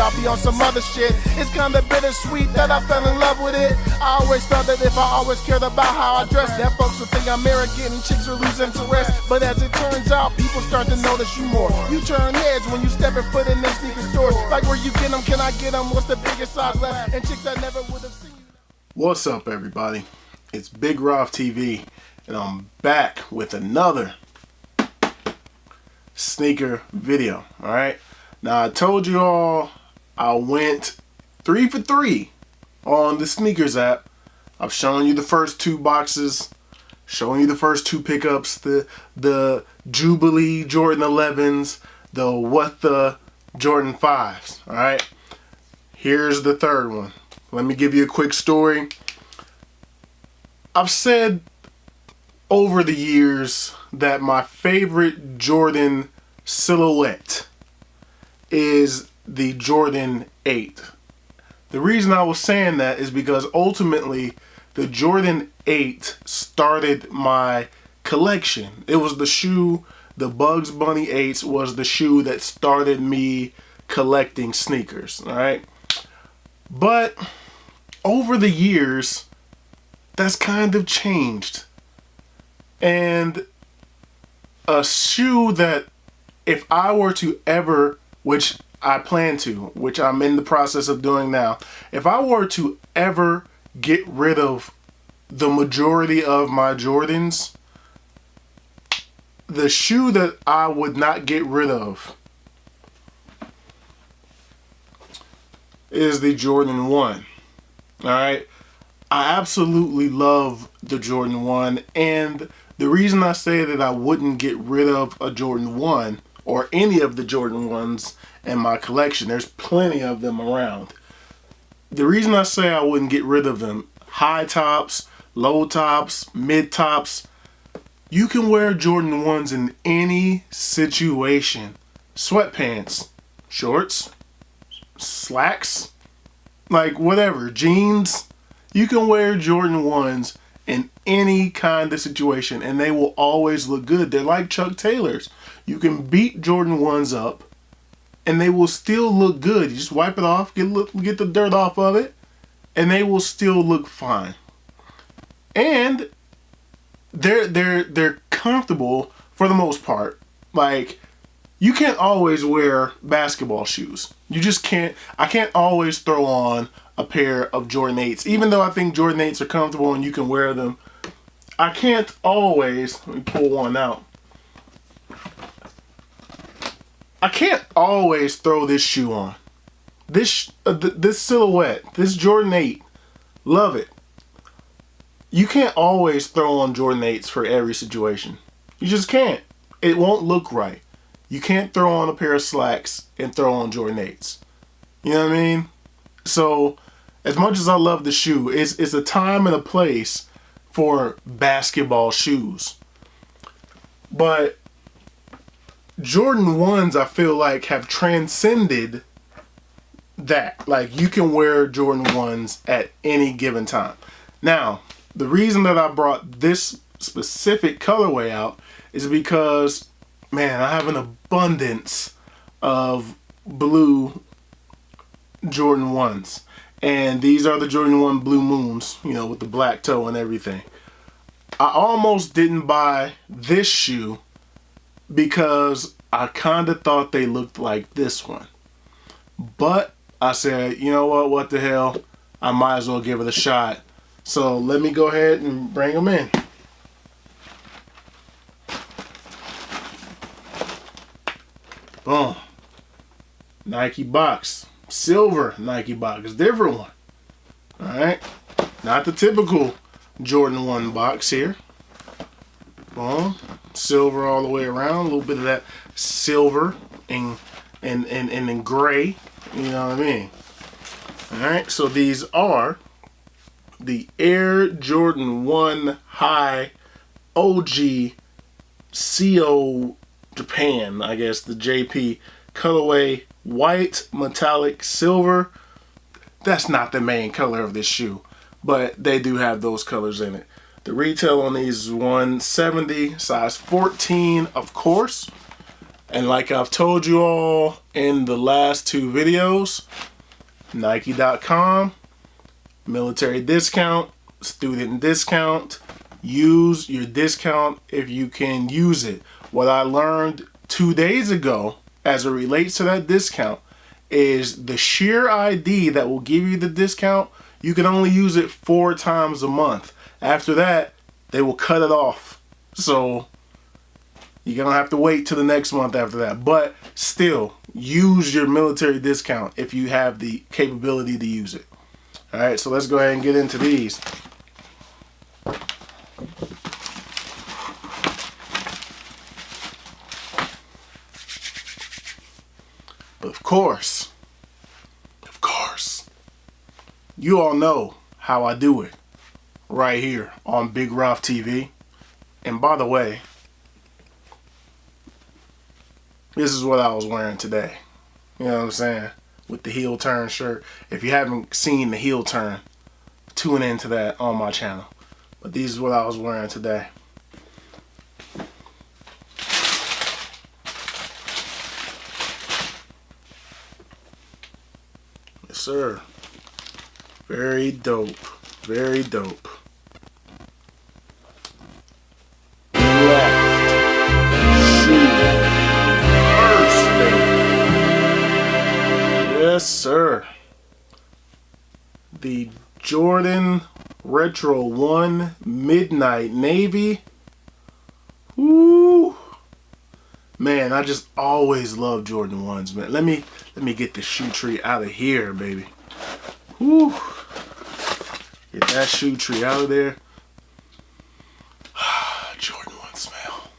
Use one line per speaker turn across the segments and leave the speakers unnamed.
I'll be on some other shit. It's kinda bittersweet that I fell in love with it. I always thought that if I always cared about how I dress, that folks would think I'm arrogant and chicks would lose interest. But as it turns out, people start to notice you more. You turn heads when you step foot in them sneaker stores. Like, where you get them, can I get them? What's the biggest size left? And chicks I never would have seen.
What's up, everybody? It's Big Roth TV, and I'm back with another sneaker video. Alright, now I told you all I went 3 for 3 on the Snkrs app. I've shown you the first 2 boxes, showing you the first 2 pickups, the Jubilee Jordan 11s, the What the Jordan 5s. Alright, here's the third one. Let me give you a quick story. I've said over the years that my favorite Jordan silhouette is the Jordan 8. The reason I was saying that is because ultimately the Jordan 8 started my collection. It was the shoe, the Bugs Bunny 8s was the shoe that started me collecting sneakers, alright? But over the years, that's kind of changed. And a shoe that if I were to ever, which I plan to, which I'm in the process of doing now, if I were to ever get rid of the majority of my Jordans, the shoe that I would not get rid of is the Jordan 1. Alright, I absolutely love the Jordan 1, and the reason I say that I wouldn't get rid of a Jordan 1 or any of the Jordan 1s in my collection, there's plenty of them around. The reason I say I wouldn't get rid of them, high tops, low tops, mid tops, you can wear Jordan 1s in any situation. Sweatpants, shorts, slacks, like whatever, jeans. You can wear Jordan 1s in any kind of situation and they will always look good. They're like Chuck Taylors. You can beat Jordan 1s up and they will still look good. You just wipe it off, get the dirt off of it, and they will still look fine. And they're comfortable for the most part. Like, you can't always wear basketball shoes. You just can't. I can't always throw on a pair of Jordan 8s. Even though I think Jordan 8s are comfortable and you can wear them, I can't always, let me pull one out. I can't always throw this shoe on. This silhouette, this Jordan 8, love it. You can't always throw on Jordan 8s for every situation. You just can't. It won't look right. You can't throw on a pair of slacks and throw on Jordan 8s. You know what I mean? So, as much as I love the shoe, it's a time and a place for basketball shoes. But Jordan 1s, I feel like, have transcended that. Like, you can wear Jordan 1s at any given time. Now, the reason that I brought this specific colorway out is because, man, I have an abundance of blue Jordan 1s. And these are the Jordan 1 Blue Moons, you know, with the black toe and everything. I almost didn't buy this shoe because I kind of thought they looked like this one. But I said, you know what the hell? I might as well give it a shot. So let me go ahead and bring them in. Boom. Nike box. Silver Nike box. Different one. Alright. Not the typical Jordan 1 box here. Boom. Silver all the way around. A little bit of that silver and gray. You know what I mean? Alright. So these are the Air Jordan 1 High OG CO Japan, I guess, the JP colorway, white, metallic, silver. That's not the main color of this shoe, but they do have those colors in it. The retail on these is $170, size 14, of course. And like I've told you all in the last 2 videos, Nike.com, military discount, student discount. Use your discount if you can use it. What I learned 2 days ago as it relates to that discount is the sheer ID that will give you the discount, you can only use it 4 times a month. After that, they will cut it off. So you're going to have to wait till the next month after that. But still, use your military discount if you have the capability to use it. All right, so let's go ahead and get into these. But of course, you all know how I do it right here on Big Ralph TV. And by the way, this is what I was wearing today. You know what I'm saying? With the heel turn shirt. If you haven't seen the heel turn, tune into that on my channel. But these is what I was wearing today. Yes, sir. Very dope. Very dope. Left shoe first, baby. Yes, sir. The Jordan Retro 1 Midnight Navy. Woo! Man, I just always love Jordan 1s, man. Let me get the shoe tree out of here, baby. Woo! Get that shoe tree out of there. Jordan 1 smell.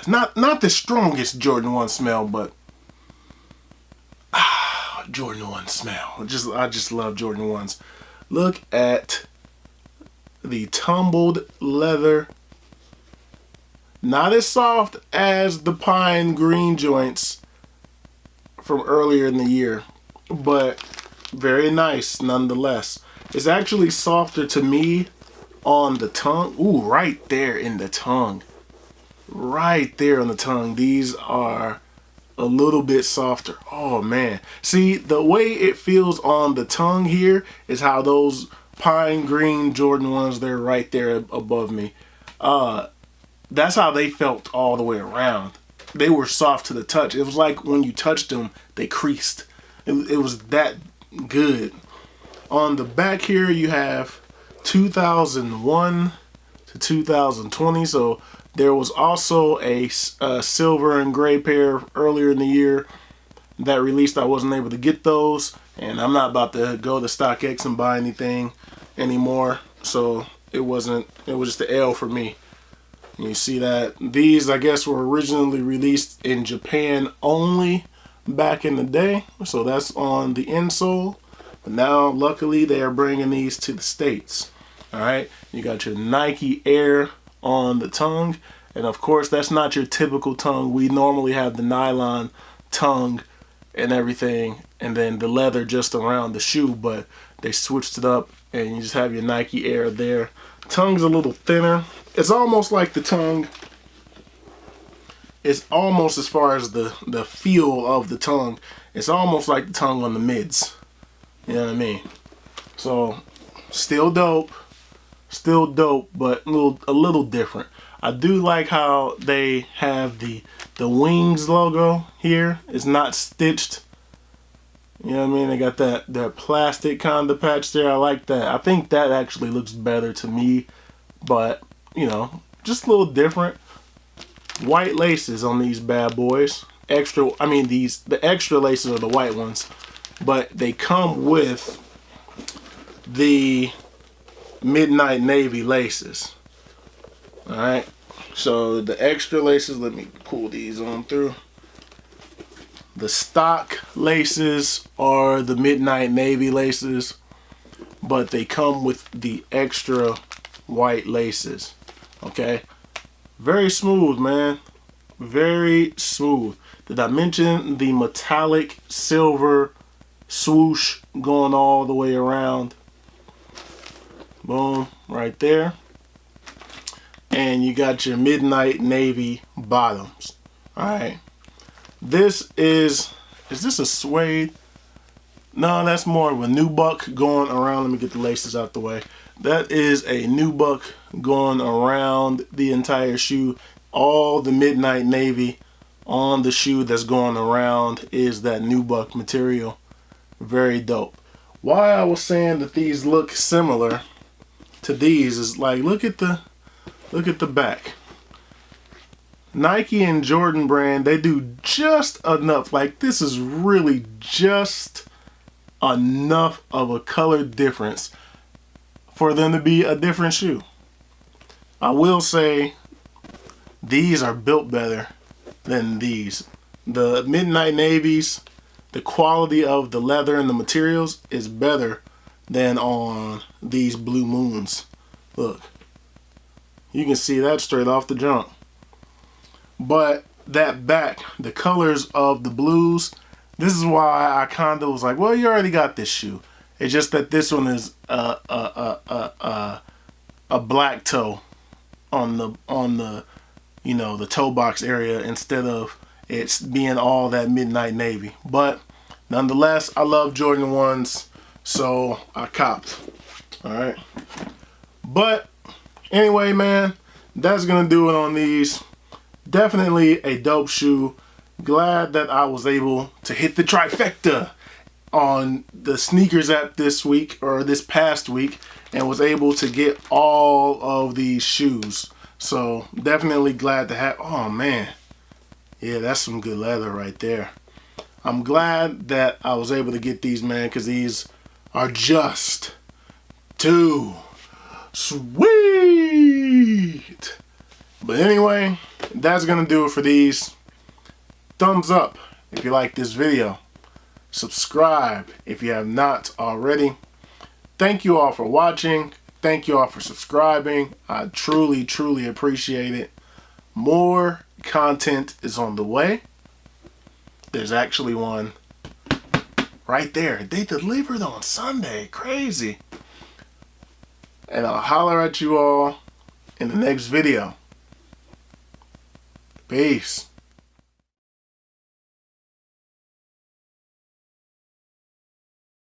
Not the strongest Jordan 1 smell, but Jordan 1 smell. I just love Jordan 1s. Look at the tumbled leather. Not as soft as the pine green joints from earlier in the year, but very nice nonetheless. It's actually softer to me on the tongue. Ooh, right there in the tongue. Right there on the tongue. These are a little bit softer. Oh man. See, the way it feels on the tongue here is how those pine green Jordan 1s, they're right there above me. That's how they felt all the way around. They were soft to the touch. It was like when you touched them, they creased. It was that good. On the back here, you have 2001 to 2020. So there was also a silver and gray pair earlier in the year that released. I wasn't able to get those, and I'm not about to go to StockX and buy anything anymore. So it was just the L for me. And you see that these, I guess, were originally released in Japan only back in the day. So that's on the insole. But now, luckily, they are bringing these to the States. All right. You got your Nike Air on the tongue. And of course, that's not your typical tongue. We normally have the nylon tongue and everything, and then the leather just around the shoe, but they switched it up and you just have your Nike Air there. Tongue's a little thinner. It's almost like the tongue. It's almost, as far as the feel of the tongue, it's almost like the tongue on the mids. You know what I mean? So, still dope, but a little different. I do like how they have the Wings logo here. It's not stitched. You know what I mean? They got that plastic kind of patch there. I like that. I think that actually looks better to me, but you know, just a little different. White laces on these bad boys. The extra laces are the white ones, but they come with the Midnight Navy laces. All right, so the extra laces, let me pull these on through. The stock laces are the Midnight Navy laces, but they come with the extra white laces. Okay, very smooth, man. Very smooth. Did I mention the metallic silver swoosh going all the way around? Boom, right there. and you got your midnight navy bottoms. Alright. This is this a suede? No, that's more of a nubuck going around. Let me get the laces out the way. That is a nubuck going around the entire shoe. All the midnight navy on the shoe that's going around is that nubuck material. Very dope. Why I was saying that these look similar to these is like, look at the back. Nike and Jordan brand, they do just enough. Like, this is really just enough of a color difference for them to be a different shoe. I will say these are built better than these. The midnight navies, the quality of the leather and the materials is better than on these blue moons. Look, you can see that straight off the jump. But that back, the colors of the blues, this is why I kind of was like, well, you already got this shoe. It's just that this one is a black toe on the you know, the toe box area instead of it's being all that midnight navy. But nonetheless, I love Jordan 1s, so I copped. Alright. But anyway, man, that's gonna do it on these. Definitely a dope shoe. Glad that I was able to hit the trifecta on the Snkrs app this week, or this past week, and was able to get all of these shoes. So definitely glad to have. Oh man, yeah, that's some good leather right there. I'm glad that I was able to get these, man, because these are just too sweet. But anyway, that's gonna do it for these. Thumbs up if you like this video. Subscribe if you have not already. Thank you all for watching. Thank you all for subscribing. I truly, truly appreciate it. More content is on the way. There's actually one right there. They delivered on Sunday. Crazy. And I'll holler at you all in the next video. Peace.